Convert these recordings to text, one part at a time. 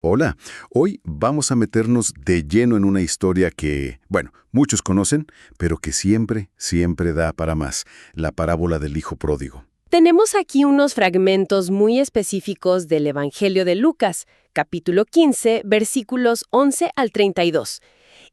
Hola, hoy vamos a meternos de lleno en una historia que, bueno, muchos conocen, pero que siempre, siempre da para más, la parábola del hijo pródigo. Tenemos aquí unos fragmentos muy específicos del Evangelio de Lucas, capítulo 15, versículos 11 al 32.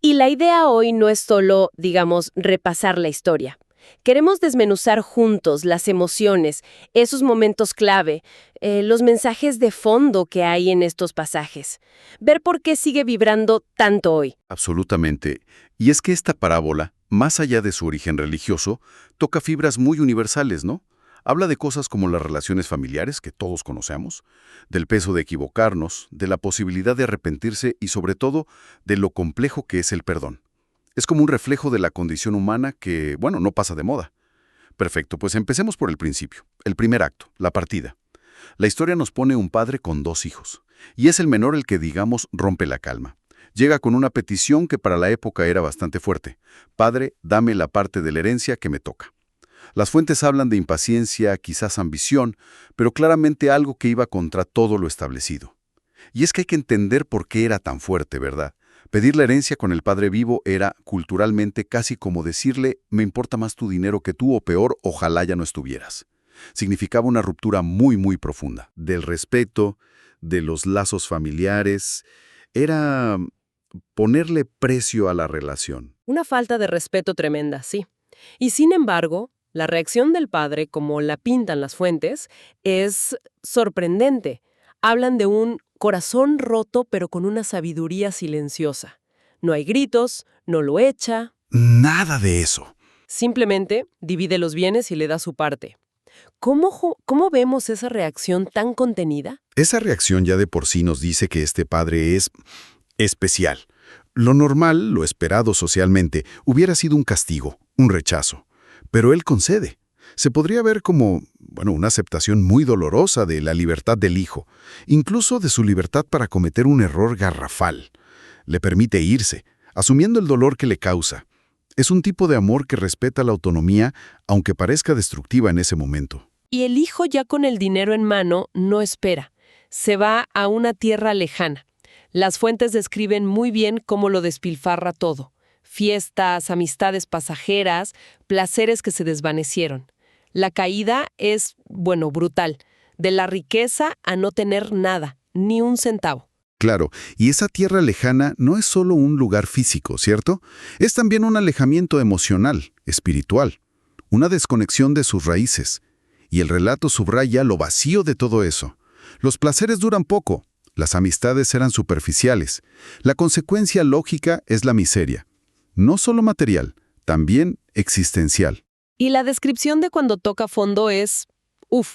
Y la idea hoy no es solo, digamos, repasar la historia. Queremos desmenuzar juntos las emociones, esos momentos clave, los mensajes de fondo que hay en estos pasajes. Ver por qué sigue vibrando tanto hoy. Absolutamente. Y es que esta parábola, más allá de su origen religioso, toca fibras muy universales, ¿no? Habla de cosas como las relaciones familiares, que todos conocemos, del peso de equivocarnos, de la posibilidad de arrepentirse y sobre todo de lo complejo que es el perdón. Es como un reflejo de la condición humana que, bueno, no pasa de moda. Perfecto, pues empecemos por el principio. El primer acto, la partida. La historia nos pone un padre con dos hijos, y es el menor el que, digamos, rompe la calma. Llega con una petición que para la época era bastante fuerte. Padre, dame la parte de la herencia que me toca. Las fuentes hablan de impaciencia, quizás ambición, pero claramente algo que iba contra todo lo establecido. Y es que hay que entender por qué era tan fuerte, ¿verdad? Pedir la herencia con el padre vivo era, culturalmente, casi como decirle, me importa más tu dinero que tú o peor, ojalá ya no estuvieras. Significaba una ruptura muy, muy profunda. Del respeto, de los lazos familiares. Era ponerle precio a la relación. Una falta de respeto tremenda, sí. Y sin embargo, la reacción del padre, como la pintan las fuentes, es sorprendente. Hablan de un corazón roto pero con una sabiduría silenciosa. No hay gritos, no lo echa, Nada de eso. simplemente divide los bienes y le da su parte. ¿Cómo vemos esa reacción tan contenida? Esa reacción ya de por sí nos dice que este padre es especial. Lo normal, lo esperado socialmente, hubiera sido un castigo, un rechazo. Pero él concede. Se podría ver como, bueno, una aceptación muy dolorosa de la libertad del hijo, incluso de su libertad para cometer un error garrafal. Le permite irse, asumiendo el dolor que le causa. Es un tipo de amor que respeta la autonomía, aunque parezca destructiva en ese momento. Y el hijo ya con el dinero en mano no espera. Se va a una tierra lejana. Las fuentes describen muy bien cómo lo despilfarra todo. Fiestas, amistades pasajeras, placeres que se desvanecieron. La caída es, bueno, brutal. De la riqueza a no tener nada, ni un centavo. Claro, y esa tierra lejana no es solo un lugar físico, ¿cierto? Es también un alejamiento emocional, espiritual, una desconexión de sus raíces. Y el relato subraya lo vacío de todo eso. Los placeres duran poco, las amistades eran superficiales. La consecuencia lógica es la miseria. No solo material, también existencial. Y la descripción de cuando toca fondo es,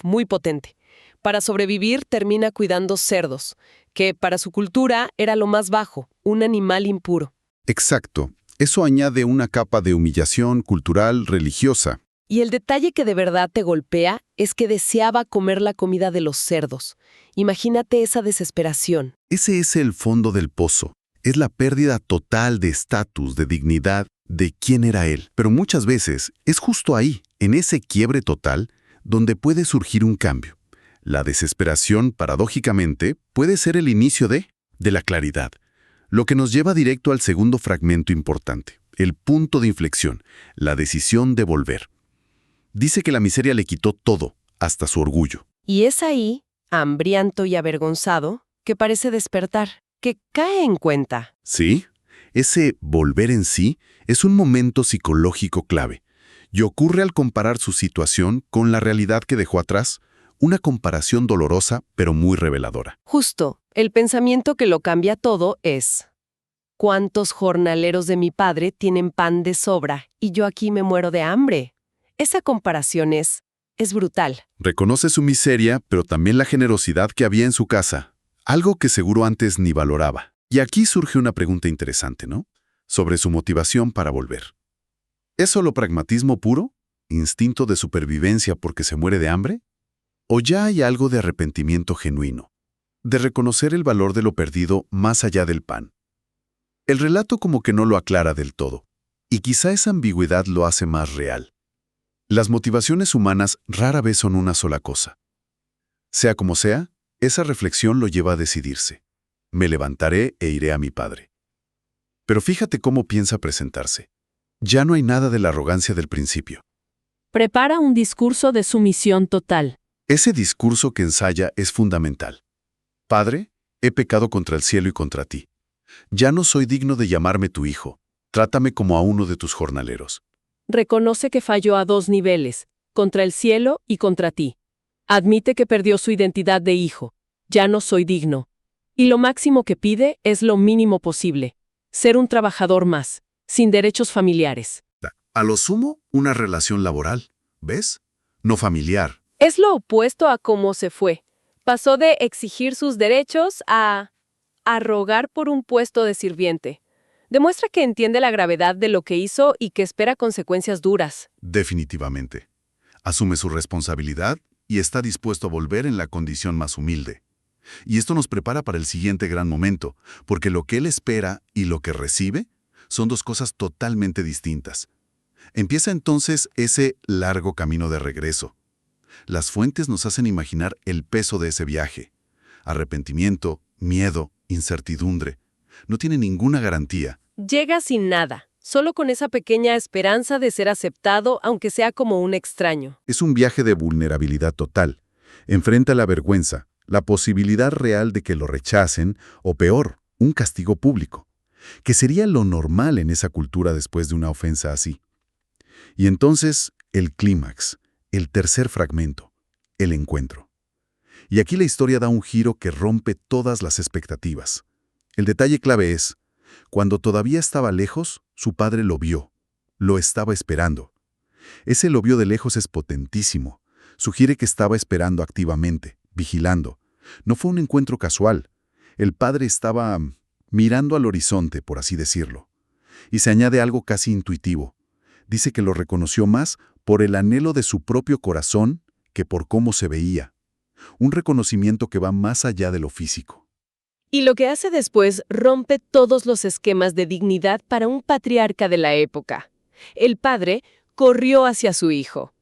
muy potente. Para sobrevivir termina cuidando cerdos, que para su cultura era lo más bajo, un animal impuro. Exacto. Eso añade una capa de humillación cultural, religiosa. Y el detalle que de verdad te golpea es que deseaba comer la comida de los cerdos. Imagínate esa desesperación. Ese es el fondo del pozo. Es la pérdida total de estatus, de dignidad, de quién era él. Pero muchas veces es justo ahí, en ese quiebre total, donde puede surgir un cambio. La desesperación, paradójicamente, puede ser el inicio de la claridad. Lo que nos lleva directo al segundo fragmento importante, el punto de inflexión, la decisión de volver. Dice que la miseria le quitó todo, hasta su orgullo. Y es ahí, hambriento y avergonzado, que parece despertar, que cae en cuenta. ¿Sí? Ese volver en sí es un momento psicológico clave y ocurre al comparar su situación con la realidad que dejó atrás, una comparación dolorosa pero muy reveladora. Justo, el pensamiento que lo cambia todo es: ¿cuántos jornaleros de mi padre tienen pan de sobra y yo aquí me muero de hambre? Esa comparación es brutal. Reconoce su miseria, pero también la generosidad que había en su casa, algo que seguro antes ni valoraba. Y aquí surge una pregunta interesante, ¿no? Sobre su motivación para volver. ¿Es solo pragmatismo puro? ¿Instinto de supervivencia porque se muere de hambre? ¿O ya hay algo de arrepentimiento genuino? De reconocer el valor de lo perdido más allá del pan. El relato como que no lo aclara del todo, y quizá esa ambigüedad lo hace más real. Las motivaciones humanas rara vez son una sola cosa. Sea como sea, esa reflexión lo lleva a decidirse. Me levantaré e iré a mi padre. Pero fíjate cómo piensa presentarse. Ya no hay nada de la arrogancia del principio. Prepara un discurso de sumisión total. Ese discurso que ensaya es fundamental. Padre, he pecado contra el cielo y contra ti. Ya no soy digno de llamarme tu hijo. Trátame como a uno de tus jornaleros. Reconoce que falló a dos niveles, contra el cielo y contra ti. Admite que perdió su identidad de hijo. Ya no soy digno. Y lo máximo que pide es lo mínimo posible. Ser un trabajador más, sin derechos familiares. A lo sumo, una relación laboral, ¿ves? No familiar. Es lo opuesto a cómo se fue. Pasó de exigir sus derechos a rogar por un puesto de sirviente. Demuestra que entiende la gravedad de lo que hizo y que espera consecuencias duras. Definitivamente. Asume su responsabilidad y está dispuesto a volver en la condición más humilde. Y esto nos prepara para el siguiente gran momento, porque lo que él espera y lo que recibe son dos cosas totalmente distintas. Empieza entonces ese largo camino de regreso. Las fuentes nos hacen imaginar el peso de ese viaje. Arrepentimiento, miedo, incertidumbre. No tiene ninguna garantía. Llega sin nada, solo con esa pequeña esperanza de ser aceptado, aunque sea como un extraño. Es un viaje de vulnerabilidad total. Enfrenta la vergüenza, la posibilidad real de que lo rechacen, o peor, un castigo público, que sería lo normal en esa cultura después de una ofensa así. Y entonces, el clímax, el tercer fragmento, el encuentro. Y aquí la historia da un giro que rompe todas las expectativas. El detalle clave es, cuando todavía estaba lejos, su padre lo vio, lo estaba esperando. Ese lo vio de lejos es potentísimo. Sugiere que estaba esperando activamente, vigilando. No fue un encuentro casual. El padre estaba mirando al horizonte, por así decirlo. Y se añade algo casi intuitivo. Dice que lo reconoció más por el anhelo de su propio corazón que por cómo se veía. Un reconocimiento que va más allá de lo físico. Y lo que hace después rompe todos los esquemas de dignidad para un patriarca de la época. El padre corrió hacia su hijo.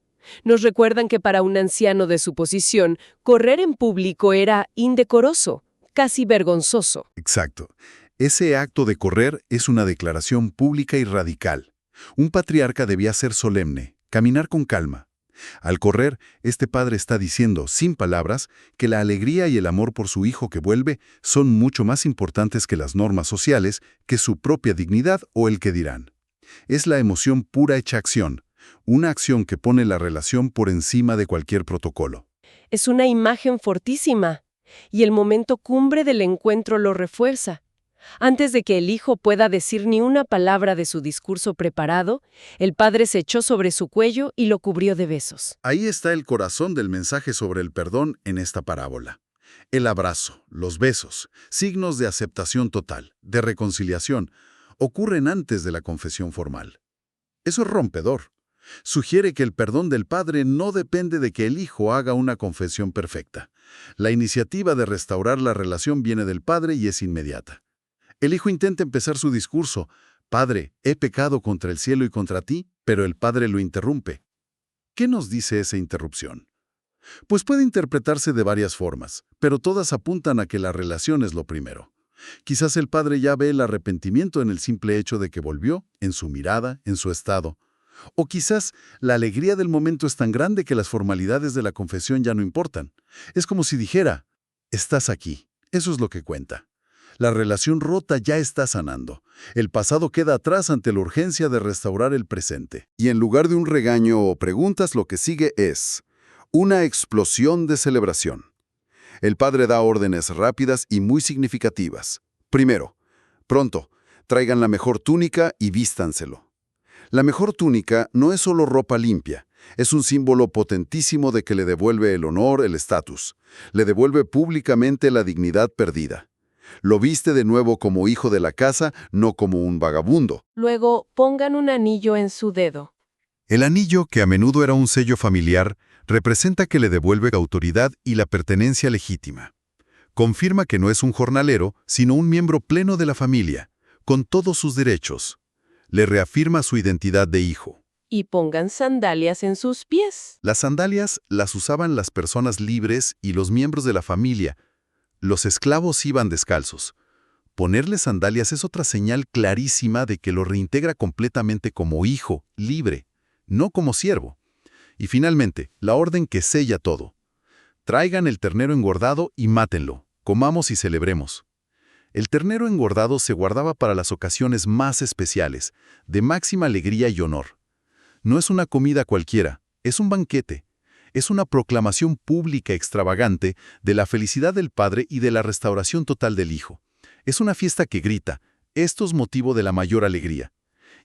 Nos recuerdan que para un anciano de su posición, correr en público era indecoroso, casi vergonzoso. Exacto. Ese acto de correr es una declaración pública y radical. Un patriarca debía ser solemne, caminar con calma. Al correr, este padre está diciendo, sin palabras, que la alegría y el amor por su hijo que vuelve son mucho más importantes que las normas sociales, que su propia dignidad o el que dirán. Es la emoción pura hecha acción, una acción que pone la relación por encima de cualquier protocolo. Es una imagen fortísima, y el momento cumbre del encuentro lo refuerza. Antes de que el hijo pueda decir ni una palabra de su discurso preparado, el padre se echó sobre su cuello y lo cubrió de besos. Ahí está el corazón del mensaje sobre el perdón en esta parábola. El abrazo, los besos, signos de aceptación total, de reconciliación, ocurren antes de la confesión formal. Eso es rompedor. Sugiere que el perdón del padre no depende de que el hijo haga una confesión perfecta. La iniciativa de restaurar la relación viene del padre y es inmediata. El hijo intenta empezar su discurso. Padre, he pecado contra el cielo y contra ti, pero el padre lo interrumpe. ¿Qué nos dice esa interrupción? Pues puede interpretarse de varias formas, pero todas apuntan a que la relación es lo primero. Quizás el padre ya ve el arrepentimiento en el simple hecho de que volvió, en su mirada, en su estado. O quizás la alegría del momento es tan grande que las formalidades de la confesión ya no importan. Es como si dijera, estás aquí, eso es lo que cuenta. La relación rota ya está sanando. El pasado queda atrás ante la urgencia de restaurar el presente. Y en lugar de un regaño o preguntas, lo que sigue es una explosión de celebración. El padre da órdenes rápidas y muy significativas. Primero, pronto, traigan la mejor túnica y vístanselo. La mejor túnica no es solo ropa limpia, es un símbolo potentísimo de que le devuelve el honor, el estatus. Le devuelve públicamente la dignidad perdida. Lo viste de nuevo como hijo de la casa, no como un vagabundo. Luego, pongan un anillo en su dedo. El anillo, que a menudo era un sello familiar, representa que le devuelve autoridad y la pertenencia legítima. Confirma que no es un jornalero, sino un miembro pleno de la familia, con todos sus derechos. Le reafirma su identidad de hijo. Y pongan sandalias en sus pies. Las sandalias las usaban las personas libres y los miembros de la familia. Los esclavos iban descalzos. Ponerle sandalias es otra señal clarísima de que lo reintegra completamente como hijo, libre, no como siervo. Y finalmente, la orden que sella todo. Traigan el ternero engordado y mátenlo, comamos y celebremos. El ternero engordado se guardaba para las ocasiones más especiales, de máxima alegría y honor. No es una comida cualquiera, es un banquete. Es una proclamación pública extravagante de la felicidad del padre y de la restauración total del hijo. Es una fiesta que grita, esto es motivo de la mayor alegría.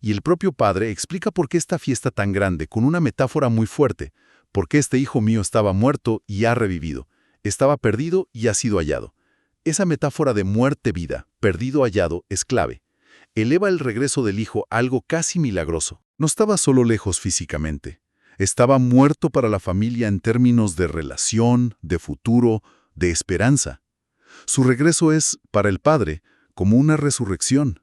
Y el propio padre explica por qué esta fiesta tan grande, con una metáfora muy fuerte, porque este hijo mío estaba muerto y ha revivido, estaba perdido y ha sido hallado. Esa metáfora de muerte-vida, perdido-hallado, es clave. Eleva el regreso del hijo a algo casi milagroso. No estaba solo lejos físicamente. Estaba muerto para la familia en términos de relación, de futuro, de esperanza. Su regreso es, para el padre, como una resurrección,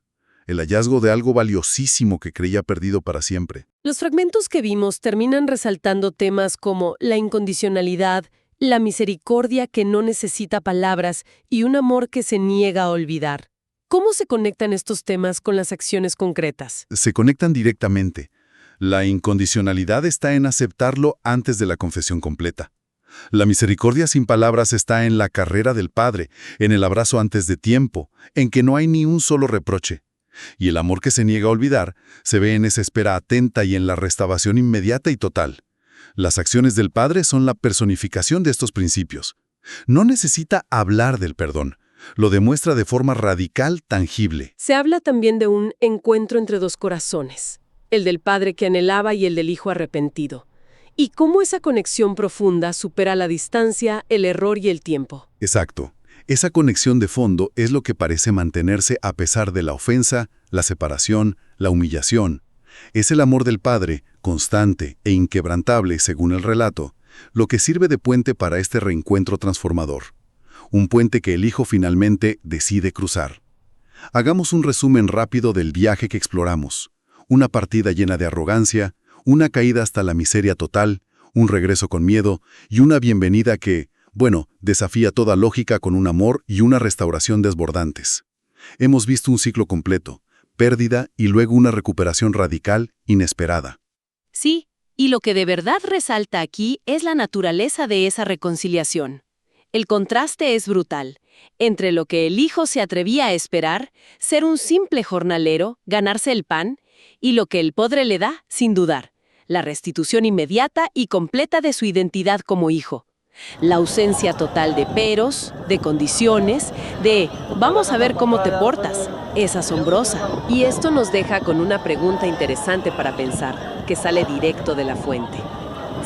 el hallazgo de algo valiosísimo que creía perdido para siempre. Los fragmentos que vimos terminan resaltando temas como la incondicionalidad, la misericordia que no necesita palabras y un amor que se niega a olvidar. ¿Cómo se conectan estos temas con las acciones concretas? Se conectan directamente. La incondicionalidad está en aceptarlo antes de la confesión completa. La misericordia sin palabras está en la carrera del Padre, en el abrazo antes de tiempo, en que no hay ni un solo reproche. Y el amor que se niega a olvidar se ve en esa espera atenta y en la restauración inmediata y total. Las acciones del Padre son la personificación de estos principios. No necesita hablar del perdón. Lo demuestra de forma radical, tangible. Se habla también de un encuentro entre dos corazones, el del padre que anhelaba y el del hijo arrepentido. Y cómo esa conexión profunda supera la distancia, el error y el tiempo. Exacto. Esa conexión de fondo es lo que parece mantenerse a pesar de la ofensa, la separación, la humillación. Es el amor del Padre, constante e inquebrantable según el relato, lo que sirve de puente para este reencuentro transformador. Un puente que el hijo finalmente decide cruzar. Hagamos un resumen rápido del viaje que exploramos. Una partida llena de arrogancia, una caída hasta la miseria total, un regreso con miedo y una bienvenida que, desafía toda lógica con un amor y una restauración desbordantes. Hemos visto un ciclo completo, pérdida y luego una recuperación radical, inesperada. Sí, y lo que de verdad resalta aquí es la naturaleza de esa reconciliación. El contraste es brutal, entre lo que el hijo se atrevía a esperar, ser un simple jornalero, ganarse el pan, y lo que el padre le da, sin dudar, la restitución inmediata y completa de su identidad como hijo. La ausencia total de peros, de condiciones, de «vamos a ver cómo te portas», es asombrosa. Y esto nos deja con una pregunta interesante para pensar, que sale directo de la fuente.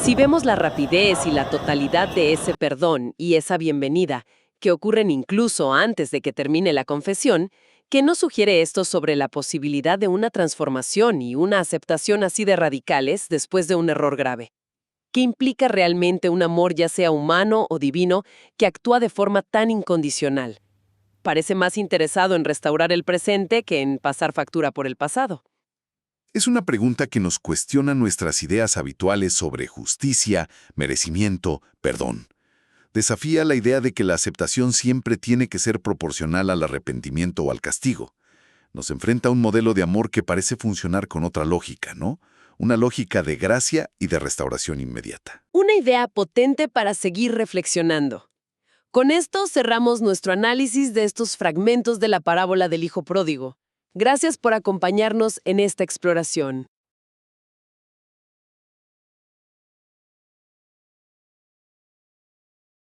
Si vemos la rapidez y la totalidad de ese perdón y esa bienvenida, que ocurren incluso antes de que termine la confesión, ¿qué nos sugiere esto sobre la posibilidad de una transformación y una aceptación así de radicales después de un error grave? ¿Qué implica realmente un amor ya sea humano o divino que actúa de forma tan incondicional? Parece más interesado en restaurar el presente que en pasar factura por el pasado. Es una pregunta que nos cuestiona nuestras ideas habituales sobre justicia, merecimiento, perdón. Desafía la idea de que la aceptación siempre tiene que ser proporcional al arrepentimiento o al castigo. Nos enfrenta a un modelo de amor que parece funcionar con otra lógica, ¿no? Una lógica de gracia y de restauración inmediata. Una idea potente para seguir reflexionando. Con esto cerramos nuestro análisis de estos fragmentos de la parábola del Hijo Pródigo. Gracias por acompañarnos en esta exploración.